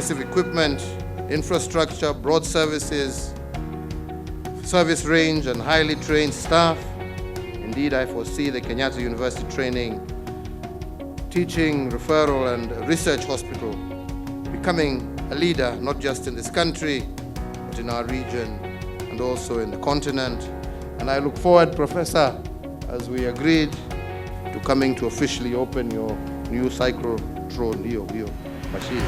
impressive equipment, infrastructure, broad services, service range, and highly trained staff. Indeed, I foresee the Kenyatta University Training, Teaching, Referral, and Research Hospital becoming a leader, not just in this country, but in our region and also in the continent. And I look forward, Professor, as we agreed, to coming to officially open your new cyclotron machine.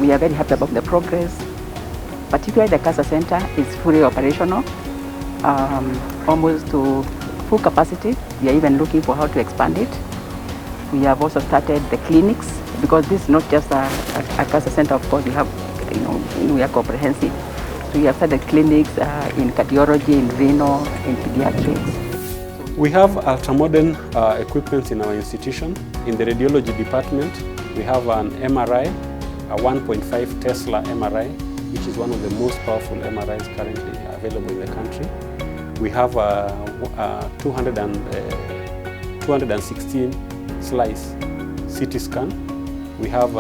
We are very happy about the progress. Particularly the cancer center is fully operational, almost to full capacity. We are even looking for how to expand it. We have also started the clinics, because this is not just a cancer center, of course. We have, we are comprehensive. So we have started clinics in cardiology, in renal, in pediatrics. We have ultra-modern equipment in our institution. In the radiology department, we have an MRI, a 1.5 Tesla MRI, which is one of the most powerful MRIs currently available in the country. We have a 216 slice CT scan. We have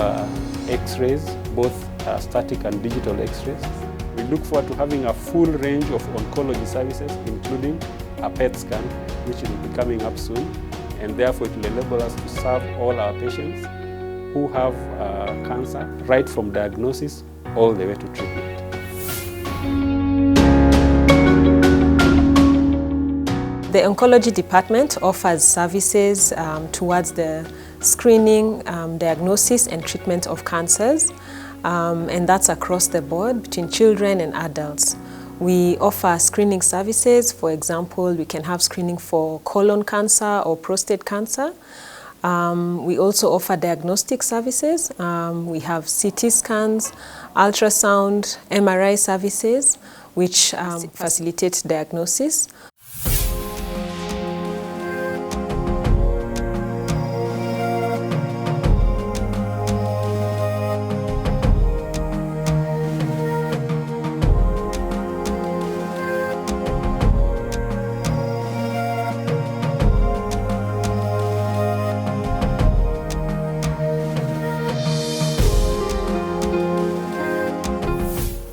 X-rays, both static and digital X-rays. We look forward to having a full range of oncology services, including a PET scan, which will be coming up soon, and therefore it will enable us to serve all our patients who have cancer, right from diagnosis all the way to treatment. The oncology department offers services towards the screening, diagnosis and treatment of cancers, and that's across the board between children and adults. We offer screening services. For example, we can have screening for colon cancer or prostate cancer. We also offer diagnostic services. We have CT scans, ultrasound, MRI services, which facilitate diagnosis.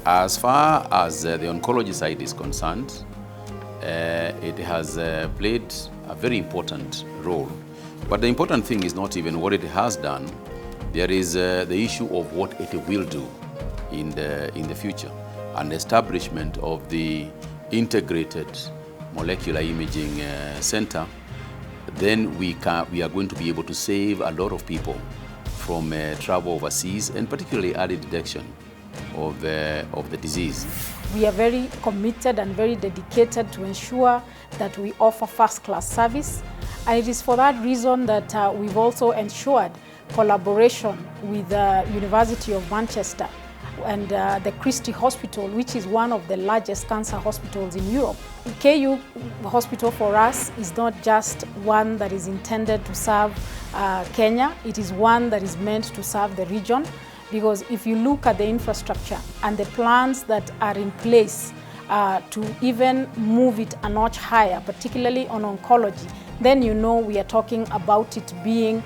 As far as the oncology side is concerned, it has played a very important role. But the important thing is not even what it has done. There is the issue of what it will do in the future, and the establishment of the integrated molecular imaging center. Then we are going to be able to save a lot of people from travel overseas, and particularly early detection of the disease. We are very committed and very dedicated to ensure that we offer first-class service, and it is for that reason that we've also ensured collaboration with the University of Manchester and the Christie Hospital, which is one of the largest cancer hospitals in Europe. KU Hospital for us is not just one that is intended to serve Kenya, it is one that is meant to serve the region. Because if you look at the infrastructure and the plans that are in place to even move it a notch higher, particularly on oncology, then you know we are talking about it being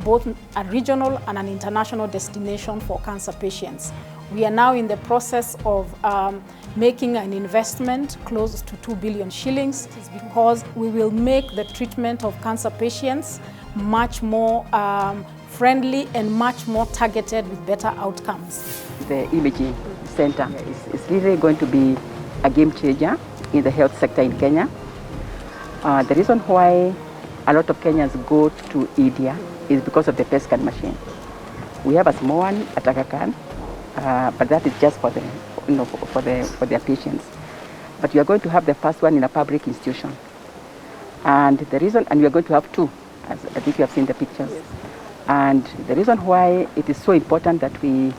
both a regional and an international destination for cancer patients. We are now in the process of making an investment close to 2 billion shillings because we will make the treatment of cancer patients much more friendly and much more targeted with better outcomes. The imaging center is really going to be a game changer in the health sector in Kenya. The reason why a lot of Kenyans go to India is because of the PET scan machine. We have a small one at Aga Khan, but that is just for their patients. But we are going to have the first one in a public institution, and the reason, and we are going to have two, as I think you have seen the pictures. Yes. And the reason why it is so important that we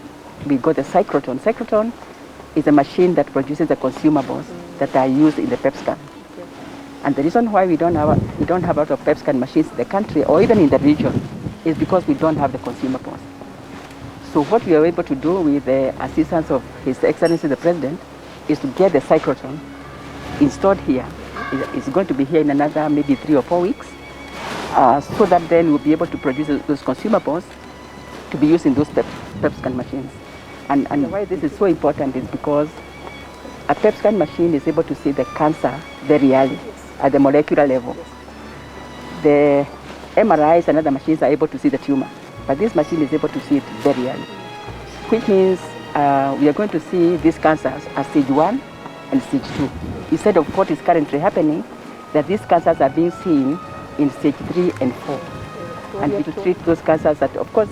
got the cyclotron. Cyclotron is a machine that produces the consumables that are used in the PET scan. And the reason why we don't have a lot of PET scan machines in the country or even in the region is because we don't have the consumables. So what we are able to do with the assistance of His Excellency the President is to get the cyclotron installed here. It's going to be here in another maybe 3 or 4 weeks, so that then we'll be able to produce those consumables to be used in those PET scan machines. And why this is so important is because a PET scan machine is able to see the cancer very early at the molecular level. The MRIs and other machines are able to see the tumor, but this machine is able to see it very early, which means we are going to see these cancers as stage 1 and stage 2. Instead of what is currently happening, that these cancers are being seen in stage 3 and 4. And we to treat those cancers that, of course,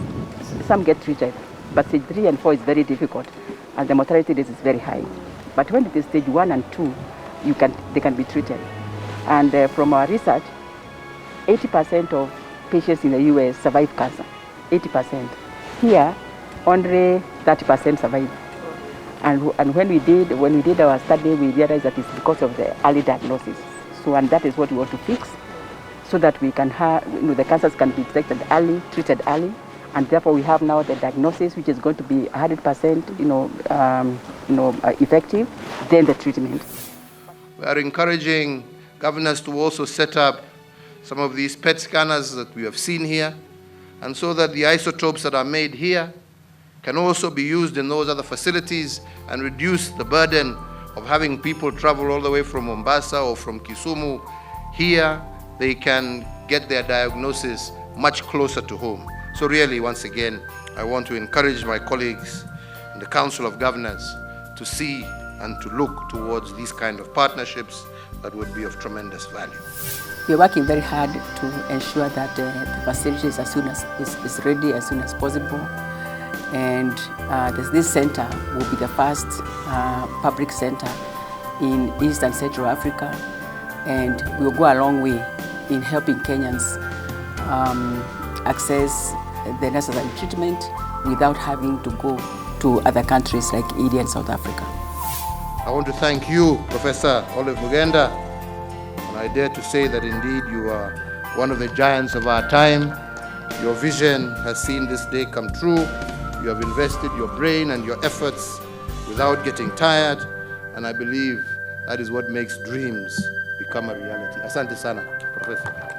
some get treated, but stage 3 and 4 is very difficult, and the mortality rate is very high. But when it is stage 1 and 2, they can be treated. And from our research, 80% of patients in the US survive cancer, 80%. Here, only 30% survive. And when we did our study, we realized that it's because of the early diagnosis. So, and that is what we want to fix, so that we can have, the cancers can be detected early, treated early, and therefore we have now the diagnosis, which is going to be 100%, effective, then the treatment. We are encouraging governors to also set up some of these PET scanners that we have seen here, and so that the isotopes that are made here can also be used in those other facilities and reduce the burden of having people travel all the way from Mombasa or from Kisumu. Here, they can get their diagnosis much closer to home. So really, once again, I want to encourage my colleagues in the Council of Governors to see and to look towards these kind of partnerships that would be of tremendous value. We are working very hard to ensure that the facility is ready as soon as possible. And this center will be the first public center in East and Central Africa, and will go a long way in helping Kenyans access the necessary treatment without having to go to other countries like India and South Africa. I want to thank you, Professor Olive Mugenda, and I dare to say that indeed you are one of the giants of our time. Your vision has seen this day come true. You have invested your brain and your efforts without getting tired, and I believe that is what makes dreams become a reality. Asante sana, Professor.